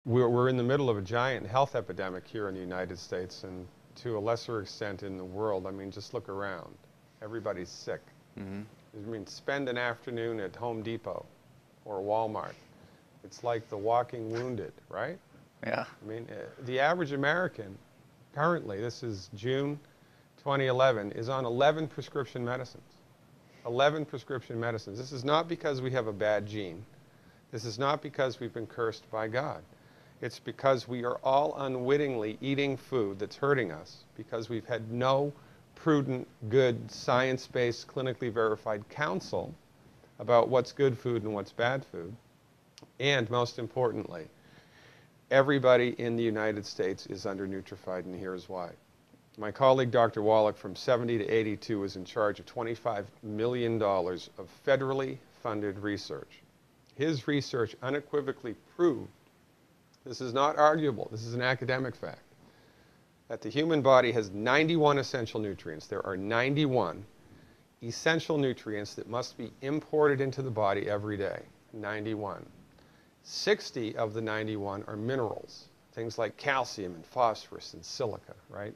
We're in the middle of a giant health epidemic here in the United States, and to a lesser extent in the world. I mean, just look around. Everybody's sick. Mm-hmm. I mean, spend an afternoon at Home Depot or Walmart. It's like the walking wounded, right? Yeah. I mean, the average American, currently, this is June 2011, is on 11 prescription medicines. 11 prescription medicines. This is not because we have a bad gene. This is not because we've been cursed by God. It's because we are all unwittingly eating food that's hurting us because we've had no prudent, good, science-based, clinically verified counsel about what's good food and what's bad food. And most importantly, everybody in the United States is under-nutrified, and here's why. My colleague, Dr. Wallach, from 70 to 82, was in charge of $25 million of federally funded research. His research unequivocally proved, this is not arguable, this is an academic fact, that the human body has 91 essential nutrients. There are 91 essential nutrients that must be imported into the body every day. 91. 60 of the 91 are minerals, things like calcium and phosphorus and silica, right?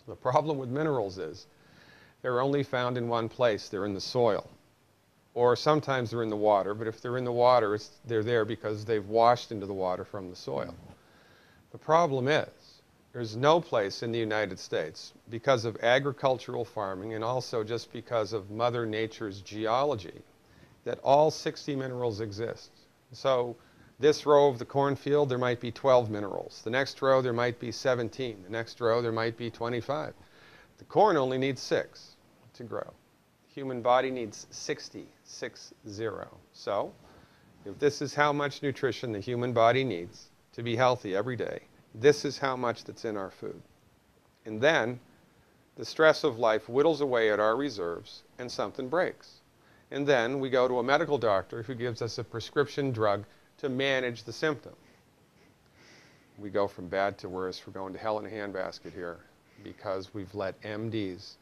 The problem with minerals is they're only found in one place. They're in the soil. Or sometimes they're in the water, but if they're in the water, they're there because they've washed into the water from the soil. The problem is, there's no place in the United States, because of agricultural farming and also just because of Mother Nature's geology, that all 60 minerals exist. So this row of the cornfield, there might be 12 minerals. The next row, there might be 17. The next row, there might be 25. The corn only needs 6 to grow. The human body needs 60, 6-0. So if this is how much nutrition the human body needs to be healthy every day, this is how much that's in our food. And then the stress of life whittles away at our reserves and something breaks. And then we go to a medical doctor who gives us a prescription drug to manage the symptom. We go from bad to worse. We're going to hell in a handbasket here because we've let MDs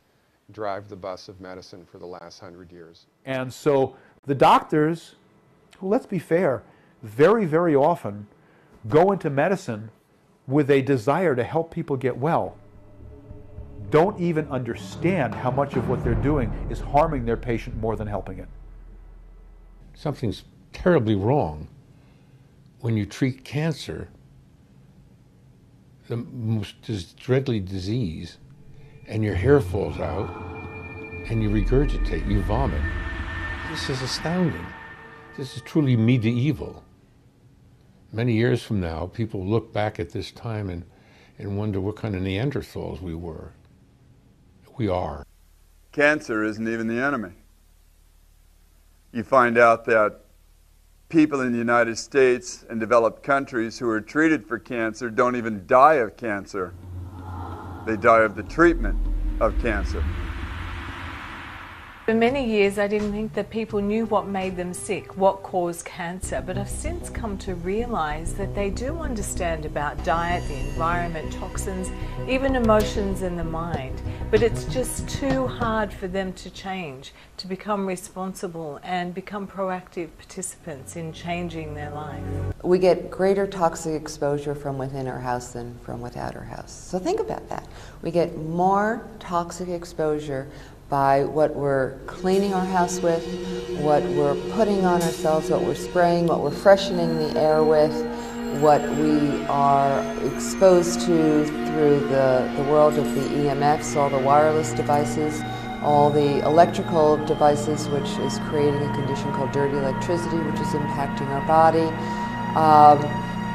drive the bus of medicine for the last 100 years. And so the doctors, who, let's be fair, very, very often go into medicine with a desire to help people get well, don't even understand how much of what they're doing is harming their patient more than helping it. Something's terribly wrong when you treat cancer, the most deadly disease, and your hair falls out and you regurgitate, you vomit. This is astounding. This is truly medieval. Many years from now, people look back at this time and wonder what kind of Neanderthals we were. We are. Cancer isn't even the enemy. You find out that people in the United States and developed countries who are treated for cancer don't even die of cancer. They die of the treatment of cancer. For many years, I didn't think that people knew what made them sick, what caused cancer, but I've since come to realize that they do understand about diet, the environment, toxins, even emotions in the mind. But it's just too hard for them to change, to become responsible and become proactive participants in changing their life. We get greater toxic exposure from within our house than from without our house. So think about that. We get more toxic exposure by what we're cleaning our house with, what we're putting on ourselves, what we're spraying, what we're freshening the air with, what we are exposed to through the world of the EMFs, all the wireless devices, all the electrical devices, which is creating a condition called dirty electricity, which is impacting our body.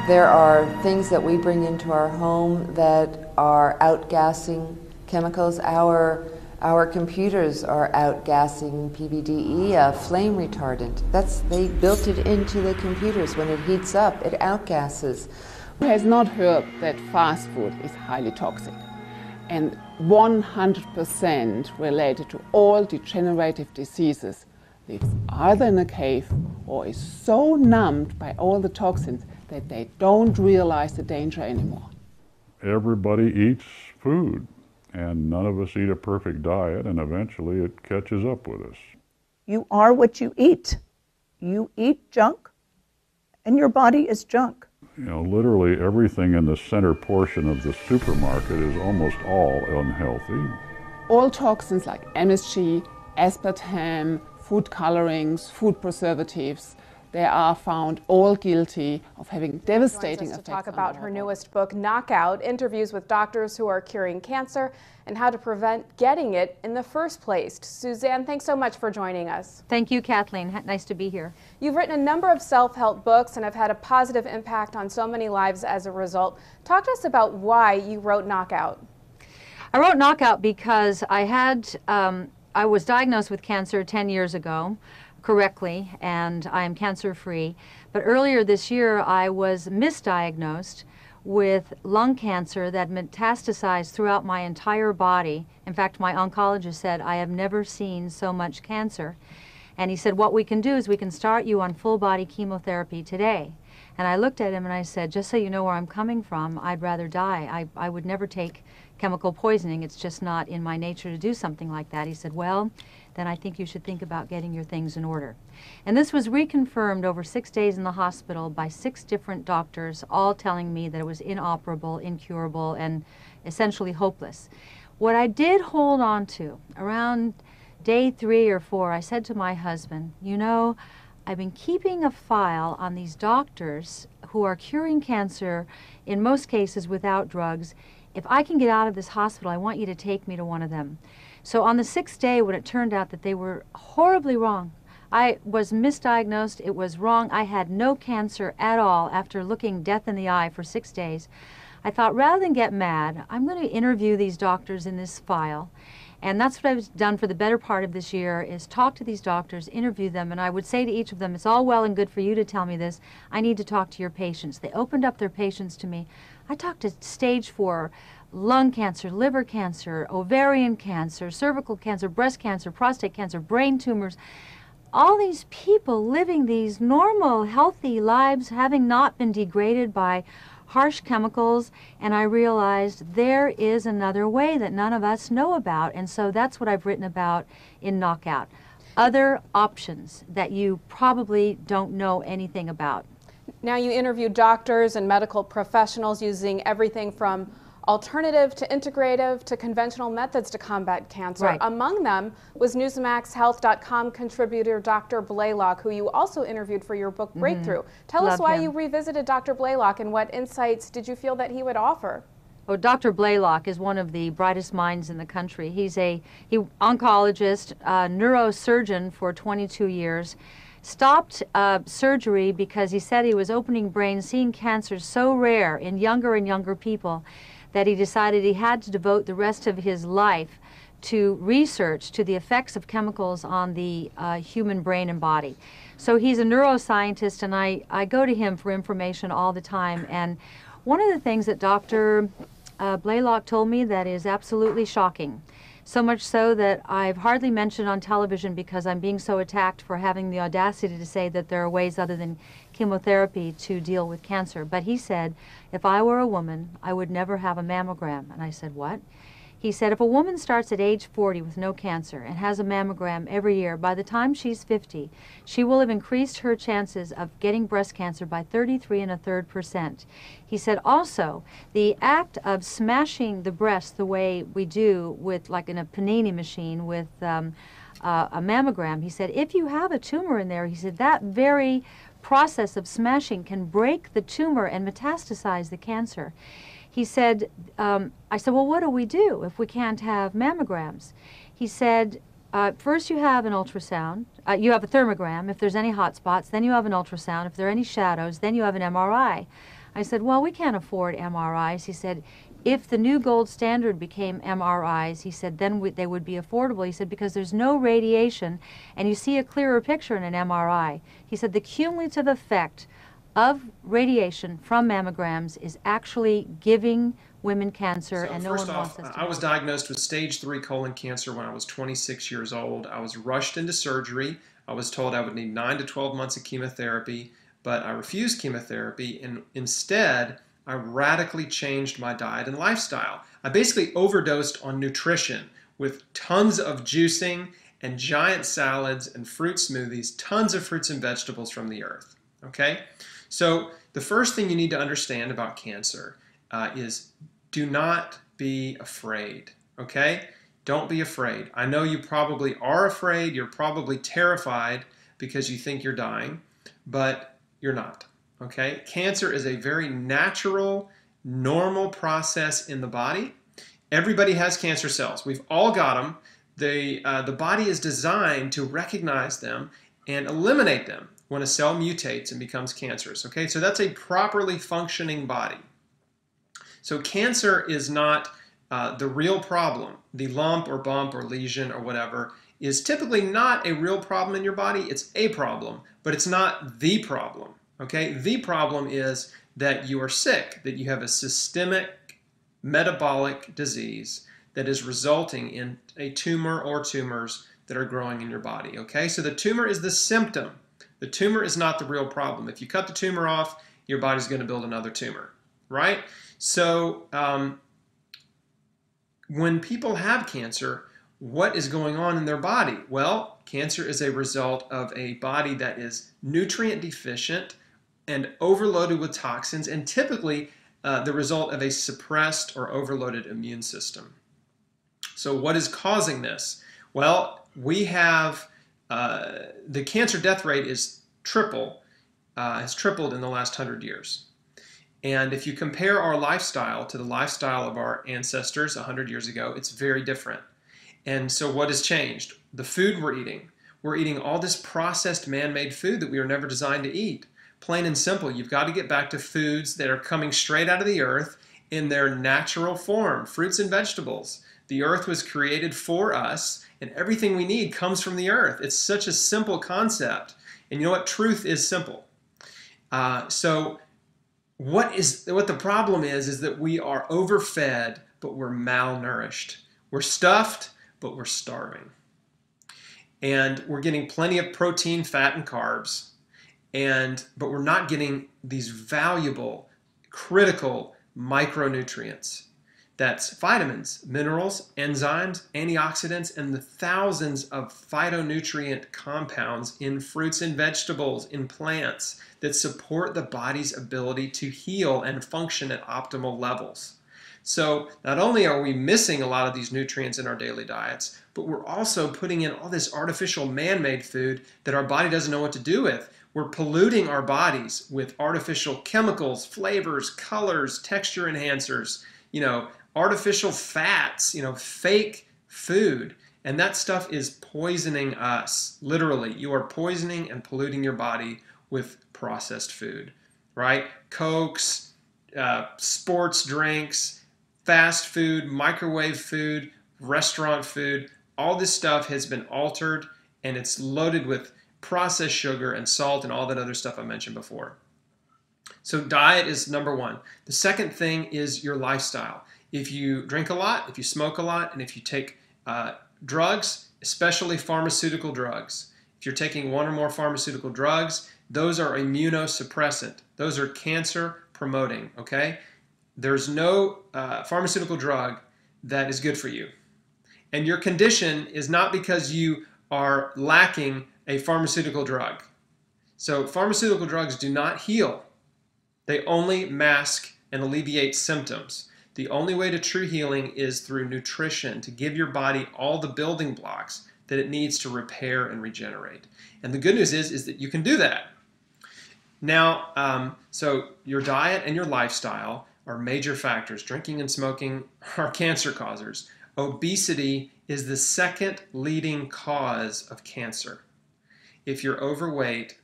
There are things that we bring into our home that are outgassing chemicals. Our computers are outgassing PBDE, a flame retardant. They built it into the computers. When it heats up, it outgasses. Who has not heard that fast food is highly toxic and 100% related to all degenerative diseases, lives either in a cave or is so numbed by all the toxins that they don't realize the danger anymore. Everybody eats food. And none of us eat a perfect diet, and eventually it catches up with us. You are what you eat. You eat junk, and your body is junk. you know, literally everything in the center portion of the supermarket is almost all unhealthy. All toxins like MSG, aspartame, food colorings, food preservatives, they are found all guilty of having devastating effects. To talk about her newest book, Knockout, interviews with doctors who are curing cancer and how to prevent getting it in the first place. Suzanne, thanks so much for joining us. Thank you, Kathleen. Nice to be here. You've written a number of self-help books and have had a positive impact on so many lives as a result. Talk to us about why you wrote Knockout. I wrote Knockout because I was diagnosed with cancer 10 years ago, correctly, and I am cancer-free. But earlier this year, I was misdiagnosed with lung cancer that metastasized throughout my entire body. In fact, my oncologist said, I have never seen so much cancer. And he said, what we can do is we can start you on full-body chemotherapy today. And I looked at him and I said, just so you know where I'm coming from, I'd rather die. I would never take chemical poisoning. It's just not in my nature to do something like that. He said, well, then I think you should think about getting your things in order. And this was reconfirmed over 6 days in the hospital by 6 different doctors, all telling me that it was inoperable, incurable, and essentially hopeless. What I did hold on to, around day 3 or 4, I said to my husband, you know, I've been keeping a file on these doctors who are curing cancer, in most cases without drugs. If I can get out of this hospital, I want you to take me to one of them. So on the 6th day, when it turned out that they were horribly wrong, I was misdiagnosed, it was wrong, I had no cancer at all after looking death in the eye for 6 days, I thought rather than get mad, I'm going to interview these doctors in this file. And that's what I've done for the better part of this year, is talk to these doctors, interview them, and I would say to each of them, it's all well and good for you to tell me this, I need to talk to your patients. They opened up their patients to me. I talked to stage 4 lung cancer, liver cancer, ovarian cancer, cervical cancer, breast cancer, prostate cancer, brain tumors. All these people living these normal, healthy lives, having not been degraded by harsh chemicals, and I realized there is another way that none of us know about, and so that's what I've written about in Knockout. Other options that you probably don't know anything about. Now you interview doctors and medical professionals using everything from alternative to integrative to conventional methods to combat cancer. Right. Among them was NewsmaxHealth.com contributor Dr. Blaylock, who you also interviewed for your book Breakthrough. Tell us why you revisited Dr. Blaylock and what insights did you feel that he would offer? Oh, Dr. Blaylock is one of the brightest minds in the country. He's a oncologist, neurosurgeon for 22 years. Stopped surgery because he said he was opening brains, seeing cancer so rare in younger and younger people that he decided he had to devote the rest of his life to research to the effects of chemicals on the human brain and body. So he's a neuroscientist, and I go to him for information all the time. And one of the things that Dr. Blaylock told me that is absolutely shocking, so much so that I've hardly mentioned on television because I'm being so attacked for having the audacity to say that there are ways other than chemotherapy to deal with cancer. But he said, if I were a woman, I would never have a mammogram. And I said, what? He said, if a woman starts at age 40 with no cancer and has a mammogram every year, by the time she's 50, she will have increased her chances of getting breast cancer by 33 1/3%. He said also, the act of smashing the breast the way we do with, like in a panini machine with a mammogram, he said, if you have a tumor in there, he said, that very process of smashing can break the tumor and metastasize the cancer. He said, I said, well, what do we do if we can't have mammograms? He said, first you have an ultrasound, you have a thermogram, if there's any hot spots, then you have an ultrasound, if there are any shadows, then you have an MRI. I said, well, we can't afford MRIs. He said, if the new gold standard became MRIs, he said, then they would be affordable. He said, because there's no radiation, and you see a clearer picture in an MRI. He said, the cumulative effect of radiation from mammograms is actually giving women cancer, and no one wants us to. I was diagnosed with stage 3 colon cancer when I was 26 years old. I was rushed into surgery. I was told I would need 9 to 12 months of chemotherapy, but I refused chemotherapy, and instead I radically changed my diet and lifestyle. I basically overdosed on nutrition with tons of juicing and giant salads and fruit smoothies, tons of fruits and vegetables from the earth. Okay? So the first thing you need to understand about cancer is do not be afraid, okay? Don't be afraid. I know you probably are afraid. You're probably terrified because you think you're dying, but you're not, okay? Cancer is a very natural, normal process in the body. Everybody has cancer cells. We've all got them. The body is designed to recognize them and eliminate them when a cell mutates and becomes cancerous, okay? So that's a properly functioning body. So cancer is not the real problem. The lump or bump or lesion or whatever is typically not a real problem in your body. It's a problem, but it's not the problem, okay? The problem is that you are sick, that you have a systemic metabolic disease that is resulting in a tumor or tumors that are growing in your body, okay? So the tumor is the symptom. The tumor is not the real problem. If you cut the tumor off, your body's going to build another tumor, right? So when people have cancer, what is going on in their body? Well, cancer is a result of a body that is nutrient deficient and overloaded with toxins, and typically the result of a suppressed or overloaded immune system. So what is causing this? Well, we have the cancer death rate is has tripled in the last 100 years. And if you compare our lifestyle to the lifestyle of our ancestors 100 years ago, it's very different. And so what has changed? The food we're eating. We're eating all this processed man-made food that we were never designed to eat. Plain and simple, you've got to get back to foods that are coming straight out of the earth in their natural form, fruits and vegetables. The earth was created for us, and everything we need comes from the earth. It's such a simple concept. And you know what? Truth is simple. So what the problem is that we are overfed, but we're malnourished. We're stuffed, but we're starving. And we're getting plenty of protein, fat, and carbs, but we're not getting these valuable, critical micronutrients. That's vitamins, minerals, enzymes, antioxidants, and the thousands of phytonutrient compounds in fruits and vegetables, in plants, that support the body's ability to heal and function at optimal levels. So not only are we missing a lot of these nutrients in our daily diets, but we're also putting in all this artificial man-made food that our body doesn't know what to do with. We're polluting our bodies with artificial chemicals, flavors, colors, texture enhancers, artificial fats, fake food. And that stuff is poisoning us. Literally, you are poisoning and polluting your body with processed food, right? Cokes, sports drinks, fast food, microwave food, restaurant food. All this stuff has been altered, and it's loaded with processed sugar and salt and all that other stuff I mentioned before. So diet is number one. The second thing is your lifestyle. If you drink a lot, if you smoke a lot, and if you take drugs, especially pharmaceutical drugs, if you're taking one or more pharmaceutical drugs, those are immunosuppressant. Those are cancer promoting, okay? There's no pharmaceutical drug that is good for you. And your condition is not because you are lacking a pharmaceutical drug. So pharmaceutical drugs do not heal. They only mask and alleviate symptoms. The only way to true healing is through nutrition, to give your body all the building blocks that it needs to repair and regenerate. And the good news is that you can do that. Now, so your diet and your lifestyle are major factors. Drinking and smoking are cancer causers. Obesity is the second leading cause of cancer. If you're overweight,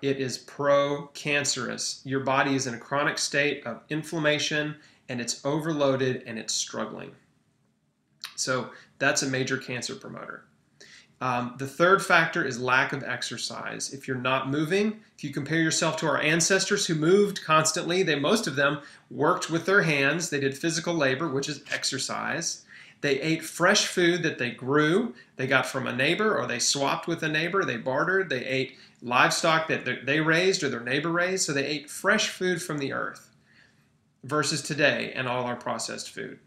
it is pro-cancerous. Your body is in a chronic state of inflammation, and it's overloaded and it's struggling. So that's a major cancer promoter. The third factor is lack of exercise. If you're not moving, if you compare yourself to our ancestors who moved constantly, most of them worked with their hands. They did physical labor, which is exercise. They ate fresh food that they grew, they got from a neighbor, or they swapped with a neighbor, they bartered, they ate livestock that they raised or their neighbor raised, so they ate fresh food from the earth versus today and all our processed food.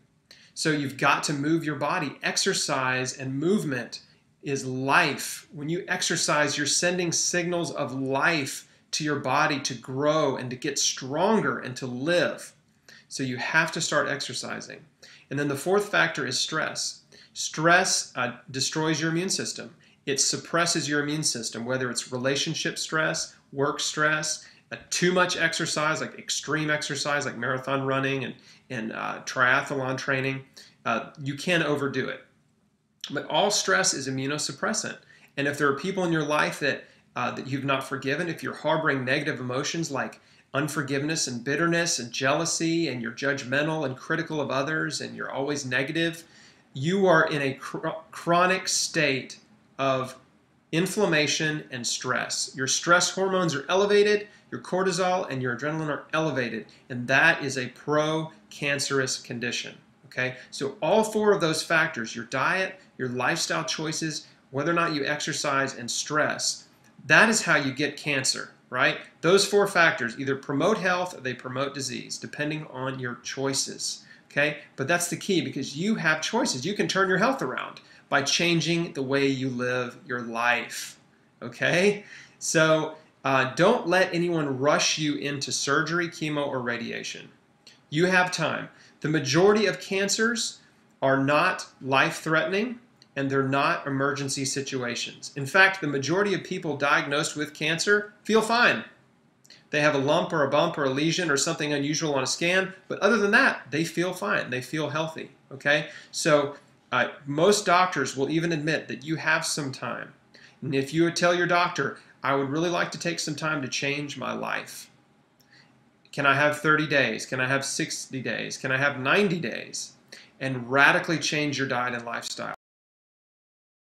So you've got to move your body. Exercise and movement is life. When you exercise, you're sending signals of life to your body to grow and to get stronger and to live. So you have to start exercising. And then the fourth factor is stress. Stress destroys your immune system. It suppresses your immune system, whether it's relationship stress, work stress, too much exercise, like extreme exercise, like marathon running and triathlon training. You can overdo it. But all stress is immunosuppressant. And if there are people in your life that you've not forgiven, if you're harboring negative emotions like unforgiveness and bitterness and jealousy, and you're judgmental and critical of others, and you're always negative, you are in a chronic state of inflammation and stress. Your stress hormones are elevated, your cortisol and your adrenaline are elevated, and that is a pro-cancerous condition. Okay, so all four of those factors, your diet, your lifestyle choices, whether or not you exercise, and stress, that is how you get cancer, right? Those four factors either promote health or they promote disease, depending on your choices. Okay, but that's the key, because you have choices. You can turn your health around by changing the way you live your life. Okay, so don't let anyone rush you into surgery, chemo, or radiation. You have time. The majority of cancers are not life-threatening, and they're not emergency situations. In fact, the majority of people diagnosed with cancer feel fine. They have a lump or a bump or a lesion or something unusual on a scan, but other than that, they feel fine. They feel healthy. Okay, so most doctors will even admit that you have some time. And if you would tell your doctor, I would really like to take some time to change my life. Can I have 30 days? Can I have 60 days? Can I have 90 days? And radically change your diet and lifestyle.